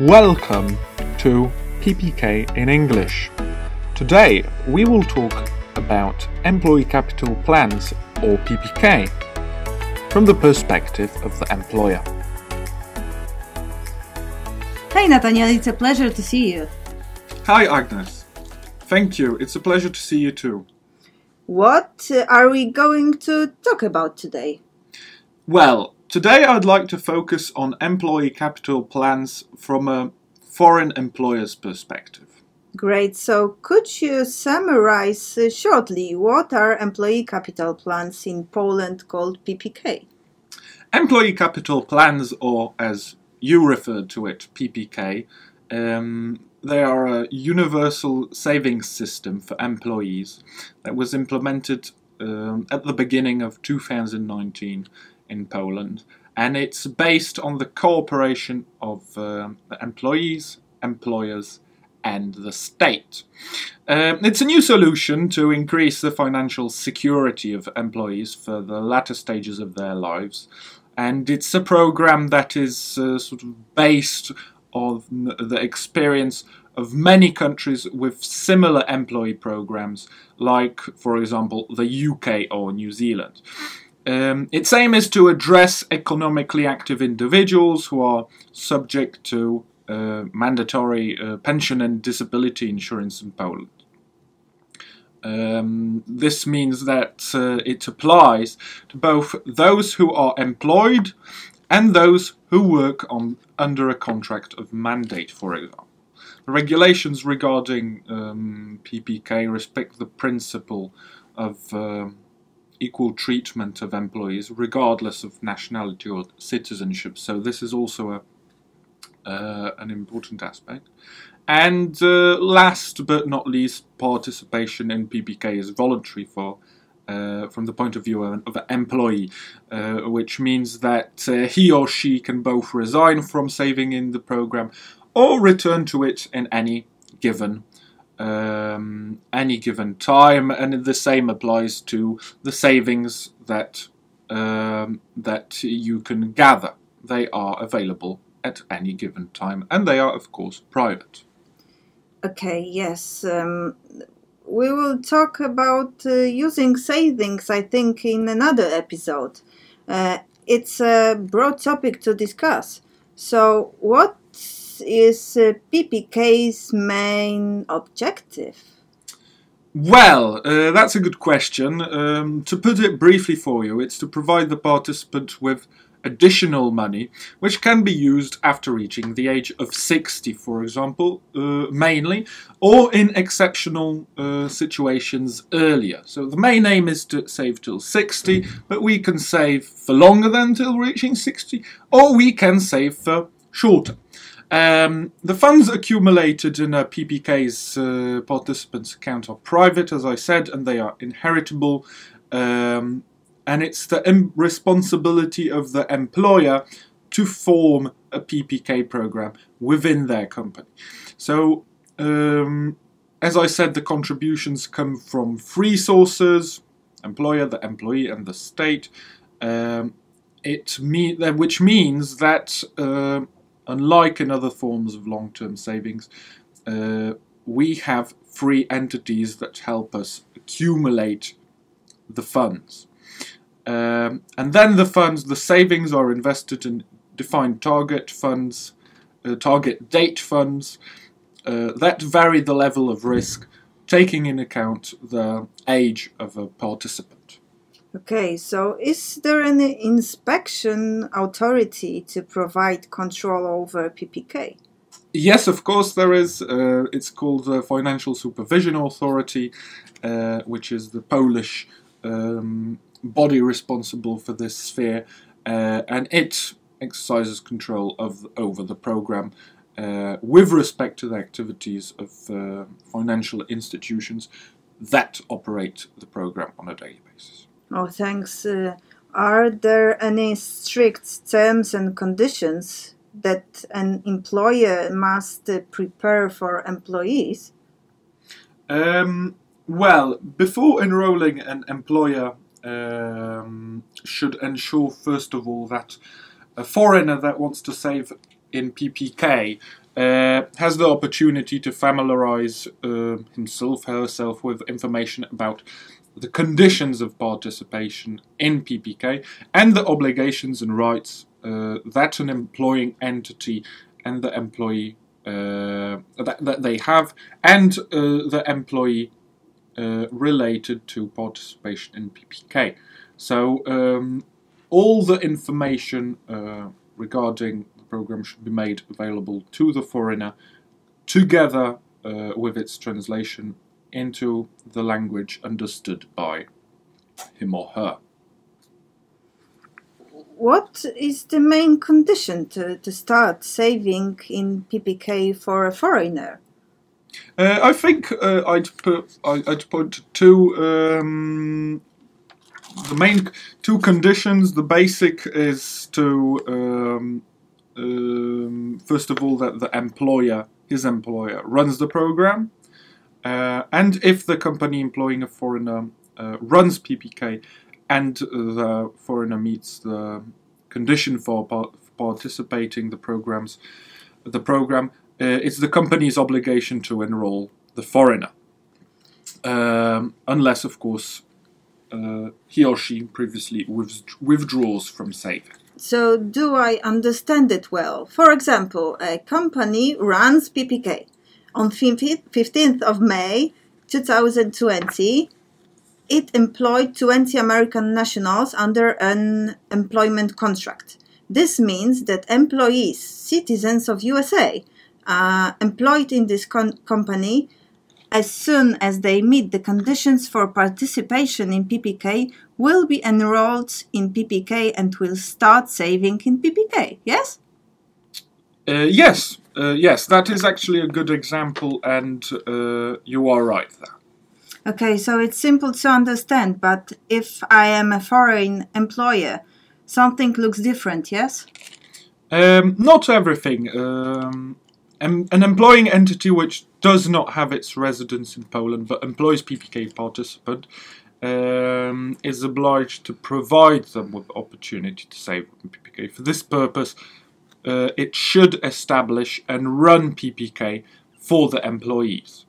Welcome to PPK in English. Today we will talk about employee capital plans, or PPK, from the perspective of the employer. Hey Nathaniel, it's a pleasure to see you. Hi Agnes. Thank you, it's a pleasure to see you too. What are we going to talk about today? Well, today I'd like to focus on employee capital plans from a foreign employer's perspective. Great, so could you summarize shortly what are employee capital plans in Poland called PPK? Employee capital plans, or as you referred to it, PPK, they are a universal savings system for employees that was implemented at the beginning of 2019 in Poland, and it's based on the cooperation of the employees, employers and the state. It's a new solution to increase the financial security of employees for the latter stages of their lives, and it's a program that is sort of based on the experience of many countries with similar employee programs, like, for example, the UK or New Zealand. Its aim is to address economically active individuals who are subject to mandatory pension and disability insurance in Poland. This means that it applies to both those who are employed and those who work under a contract of mandate, for example. The regulations regarding PPK respect the principle of equal treatment of employees regardless of nationality or citizenship, so this is also an important aspect. And last but not least, participation in PPK is voluntary from the point of view of an employee, which means that he or she can both resign from saving in the program or return to it in any given time, and the same applies to the savings that you can gather. They are available at any given time, and they are, of course, private. Okay, yes. We will talk about using savings, I think, in another episode. It's a broad topic to discuss. So, what is PPK's main objective? Well, that's a good question. To put it briefly for you, it's to provide the participant with additional money, which can be used after reaching the age of 60, for example, mainly, or in exceptional situations earlier. So the main aim is to save till 60, but we can save for longer than till reaching 60, or we can save for shorter. The funds accumulated in a PPK's participants' account are private, as I said, and they are inheritable. And it's the responsibility of the employer to form a PPK program within their company. So, as I said, the contributions come from three sources: employer, the employee, and the state. Which means that, unlike in other forms of long-term savings, we have three entities that help us accumulate the funds. And then the savings are invested in defined target funds, target date funds, that vary the level of risk, taking in account the age of a participant. Okay, so is there any inspection authority to provide control over PPK? Yes, of course there is. It's called the Financial Supervision Authority, which is the Polish body responsible for this sphere, and it exercises control over the program with respect to the activities of financial institutions that operate the program on a daily basis. Oh, thanks. Are there any strict terms and conditions that an employer must prepare for employees? Well, before enrolling, an employer should ensure, first of all, that a foreigner that wants to save in PPK has the opportunity to familiarize himself, herself with information about the conditions of participation in PPK and the obligations and rights that an employing entity and the employee that they have, and the employee related to participation in PPK. So all the information regarding the program should be made available to the foreigner, together with its translation into the language understood by him or her. What is the main condition to start saving in PPK for a foreigner? I think I'd put two the main two conditions. The basic is to first of all that his employer runs the program, and if the company employing a foreigner runs PPK and the foreigner meets the condition for participating the program, it's the company's obligation to enroll the foreigner, unless, of course, he or she previously withdraws from saving. So, do I understand it well? For example, a company runs PPK. On 15th of May 2020, it employed 20 American nationals under an employment contract. This means that employees, citizens of USA, employed in this company, as soon as they meet the conditions for participation in PPK, will be enrolled in PPK and will start saving in PPK, yes? Yes, that is actually a good example, and you are right there. Okay, so it's simple to understand, but if I am a foreign employer, something looks different, yes? Not everything. An employing entity which does not have its residence in Poland but employs PPK participant is obliged to provide them with the opportunity to save in PPK. For this purpose, it should establish and run PPK for the employees.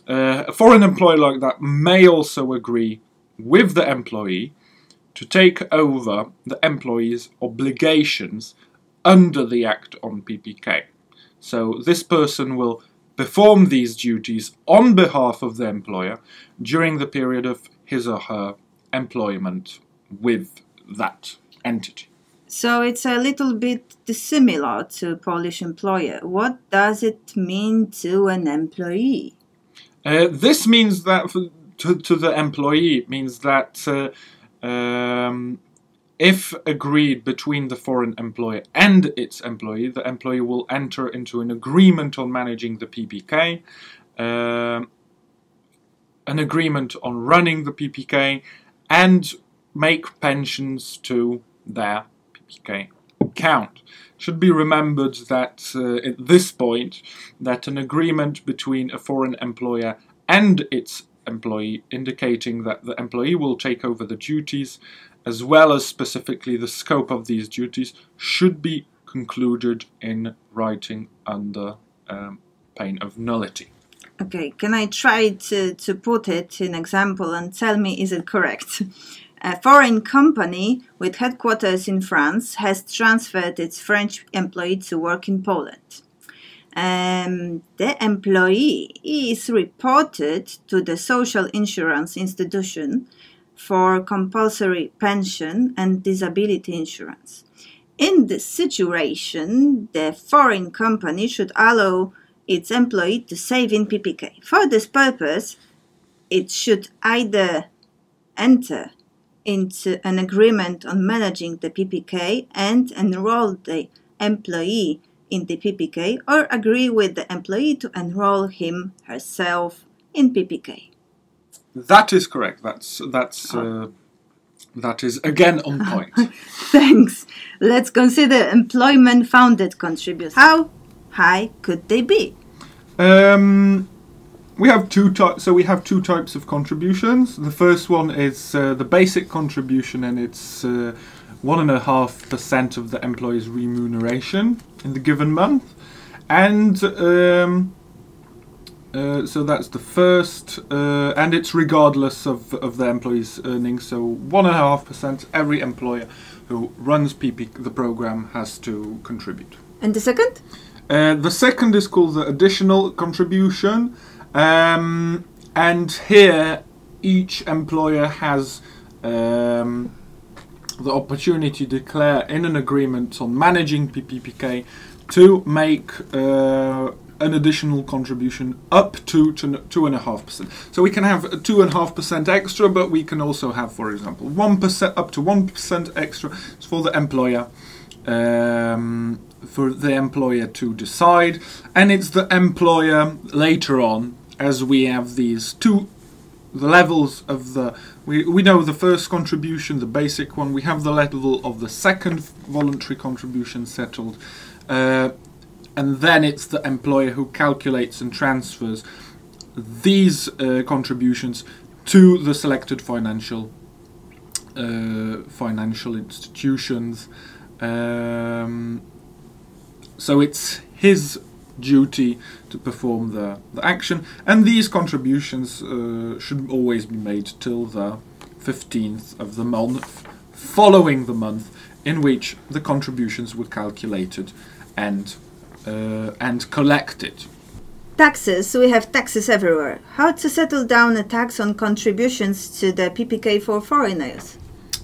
A foreign employer like that may also agree with the employee to take over the employee's obligations under the Act on PPK. So this person will perform these duties on behalf of the employer during the period of his or her employment with that entity. So it's a little bit dissimilar to Polish employer. What does it mean to an employee? This means that to the employee, it means that if agreed between the foreign employer and its employee, the employee will enter into an agreement on managing the PPK, an agreement on running the PPK, and make pensions to their PPK account. It should be remembered that at this point, that an agreement between a foreign employer and its employee, indicating that the employee will take over the duties as well as specifically the scope of these duties, should be concluded in writing under pain of nullity. Okay, can I try to put it in example and tell me, is it correct? A foreign company with headquarters in France has transferred its French employee to work in Poland. The employee is reported to the social insurance institution for compulsory pension and disability insurance. In this situation, the foreign company should allow its employee to save in PPK. For this purpose, it should either enter into an agreement on managing the PPK and enroll the employee in the PPK, or agree with the employee to enroll him herself in PPK. That is correct. That is again on point. Thanks. Let's consider employment-funded contributions. How high could they be? We have two types. So we have two types of contributions. The first one is the basic contribution, and it's 1.5% of the employee's remuneration in the given month. and so that's the first, and it's regardless of the employee's earnings. So 1.5% every employer who runs the program has to contribute. And the second? The second is called the additional contribution, and here each employer has the opportunity to declare in an agreement on managing PPK to make an additional contribution up to 2.5%. So we can have 2.5% extra, but we can also have, for example, 1% up to 1% extra for the employer. For the employer to decide, and it's the employer later on, as we have these the levels of we know the first contribution, the basic one. We have the level of the second voluntary contribution settled, and then it's the employer who calculates and transfers these contributions to the selected financial institutions. So it's his duty to perform the action, and these contributions should always be made till the 15th of the month following the month in which the contributions were calculated and collected. Taxes. We have taxes everywhere. How to settle down a tax on contributions to the PPK for foreigners?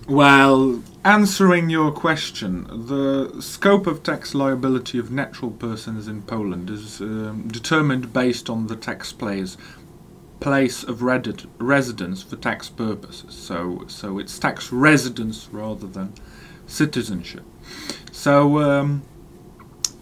Well, answering your question, the scope of tax liability of natural persons in Poland is determined based on the taxpayer's place of residence for tax purposes. So it's tax residence rather than citizenship. So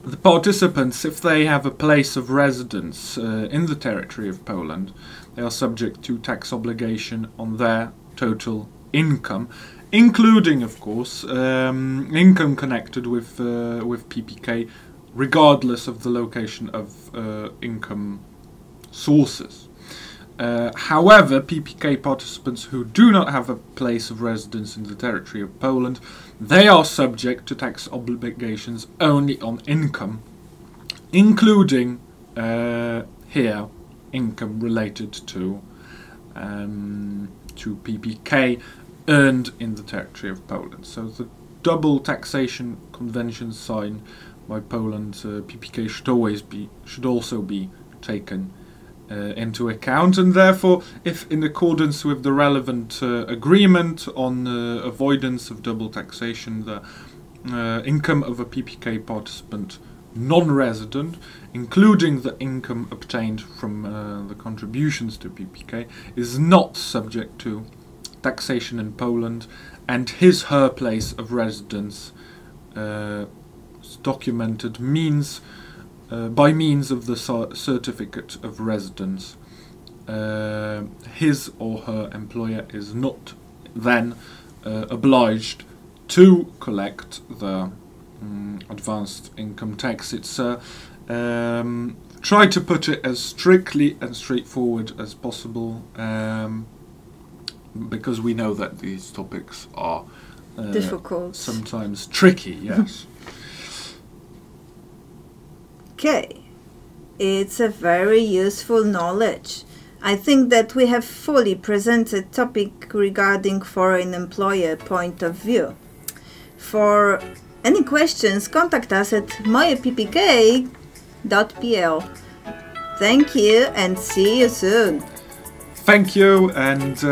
the participants, if they have a place of residence in the territory of Poland, they are subject to tax obligation on their total income, including, of course, income connected with PPK, regardless of the location of income sources. However, PPK participants who do not have a place of residence in the territory of Poland, they are subject to tax obligations only on income, including here income related to PPK earned in the territory of Poland. So the double taxation convention signed by Poland, PPK should also be taken into account, and therefore, if in accordance with the relevant agreement on avoidance of double taxation, the income of a PPK participant non-resident, including the income obtained from the contributions to PPK, is not subject to taxation in Poland, and her place of residence documented by means of the certificate of residence. His or her employer is not then obliged to collect the advanced income tax. It's try to put it as strictly and straightforward as possible, because we know that these topics are difficult, sometimes tricky. Yes. Okay, it's a very useful knowledge. I think that we have fully presented topic regarding foreign employer point of view. For any questions, contact us at mojeppk.pl. Thank you and see you soon. Thank you, and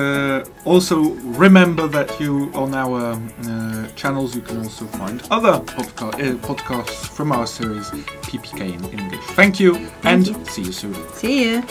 also remember that you on our channels you can also find other podcasts from our series PPK in English. Thank you, and see you soon. See you.